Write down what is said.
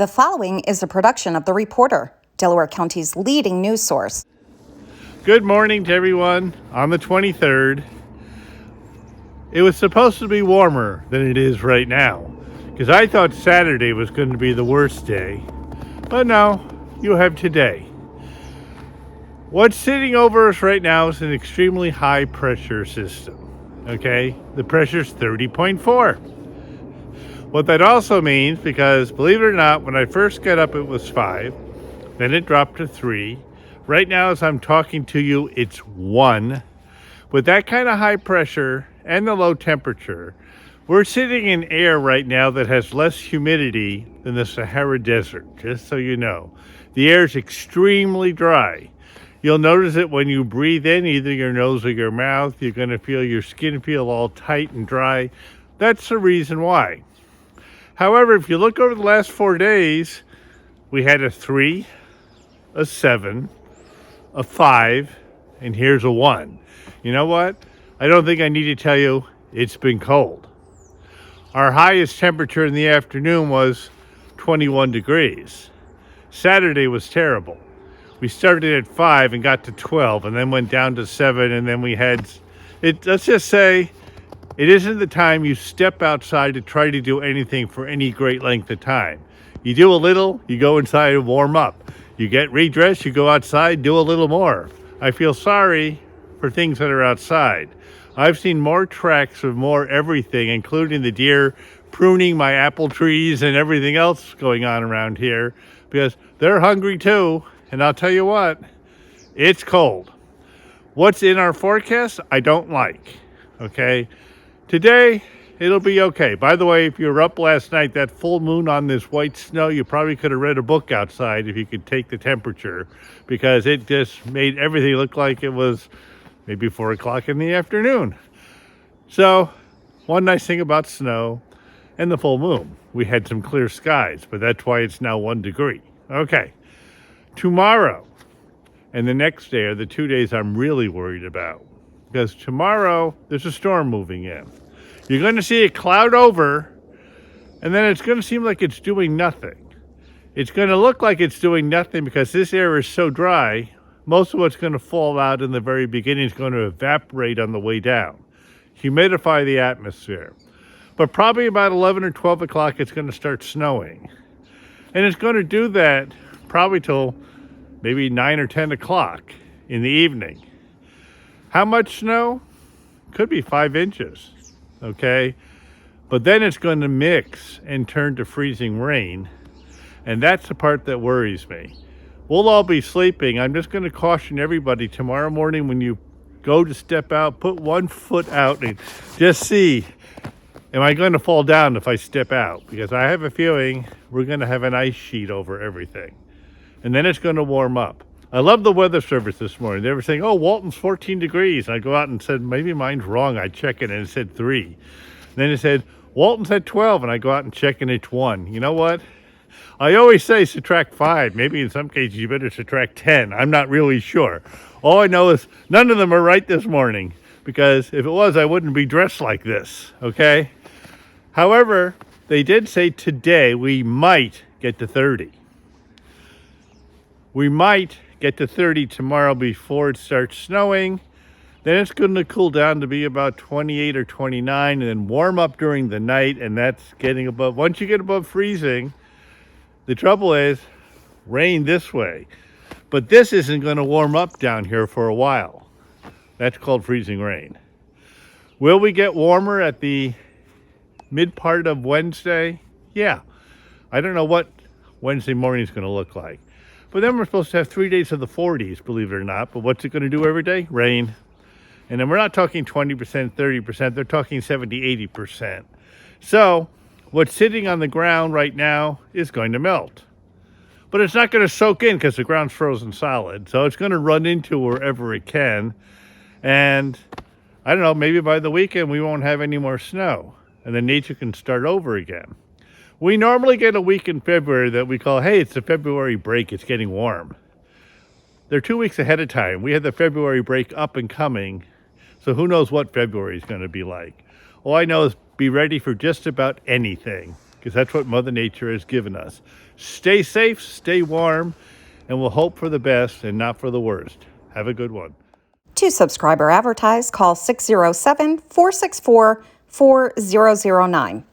The following is a production of The Reporter, Delaware County's leading news source. Good morning to everyone on the 23rd. It was supposed to be warmer than it is right now, because I thought Saturday was going to be the worst day. But no, you have today. What's sitting over us right now is an extremely high pressure system. Okay, the pressure's 30.4. What that also means, because believe it or not, when I first got up it was 5, then it dropped to 3. Right now as I'm talking to you, it's 1. With that kind of high pressure and the low temperature, we're sitting in air right now that has less humidity than the Sahara Desert, just so you know. The air is extremely dry. You'll notice it when you breathe in, either your nose or your mouth. You're going to feel your skin feel all tight and dry. That's the reason why. However, if you look over the last 4 days, we had a 3, a 7, a 5, and here's a 1. You know what? I don't think I need to tell you it's been cold. Our highest temperature in the afternoon was 21 degrees. Saturday was terrible. We started at 5 and got to 12 and then went down to 7, and then we had it. Let's just say it isn't the time you step outside to try to do anything for any great length of time. You do a little, you go inside and warm up. You get redressed, you go outside, do a little more. I feel sorry for things that are outside. I've seen more tracks of more everything, including the deer pruning my apple trees and everything else going on around here, because they're hungry too. And I'll tell you what, it's cold. What's in our forecast, I don't like, okay? Today, it'll be okay. By the way, if you were up last night, that full moon on this white snow, you probably could have read a book outside if you could take the temperature, because it just made everything look like it was maybe 4 o'clock in the afternoon. So, one nice thing about snow and the full moon, we had some clear skies, but that's why it's now 1 degree. Okay. Tomorrow and the next day are the 2 days I'm really worried about, because tomorrow there's a storm moving in. You're going to see it cloud over, and then it's going to seem like it's doing nothing. It's going to look like it's doing nothing because this air is so dry. Most of what's going to fall out in the very beginning is going to evaporate on the way down, humidify the atmosphere. But probably about 11 or 12 o'clock it's going to start snowing, and it's going to do that probably till maybe 9 or 10 o'clock in the evening. How much snow? Could be 5 inches, okay? But then it's going to mix and turn to freezing rain, and that's the part that worries me. We'll all be sleeping. I'm just going to caution everybody tomorrow morning when you go to step out, put 1 foot out and just see, am I going to fall down if I step out? Because I have a feeling we're going to have an ice sheet over everything. And then it's going to warm up. I love the weather service this morning. They were saying, oh, Walton's 14 degrees. And I go out and said, maybe mine's wrong. I check it and it said 3. And then it said, Walton's at 12. And I go out and check and it's 1. You know what? I always say subtract 5. Maybe in some cases you better subtract 10. I'm not really sure. All I know is none of them are right this morning, because if it was, I wouldn't be dressed like this, okay? However, they did say today we might get to 30. We might get to 30 tomorrow before it starts snowing. Then it's going to cool down to be about 28 or 29 and then warm up during the night, and that's getting above. Once you get above freezing, the trouble is rain this way. But this isn't going to warm up down here for a while. That's called freezing rain. Will we get warmer at the mid part of Wednesday? Yeah. I don't know what Wednesday morning is going to look like. But then we're supposed to have 3 days of the 40s, believe it or not. But what's it going to do every day? Rain. And then we're not talking 20%, 30%. They're talking 70, 80%. So what's sitting on the ground right now is going to melt. But it's not going to soak in because the ground's frozen solid. So it's going to run into wherever it can. And I don't know, maybe by the weekend we won't have any more snow. And then nature can start over again. We normally get a week in February that we call, hey, it's the February break, it's getting warm. They're 2 weeks ahead of time. We had the February break up and coming, so who knows what February is going to be like. All I know is be ready for just about anything, because that's what Mother Nature has given us. Stay safe, stay warm, and we'll hope for the best and not for the worst. Have a good one. To subscribe or advertise, call 607-464-4009.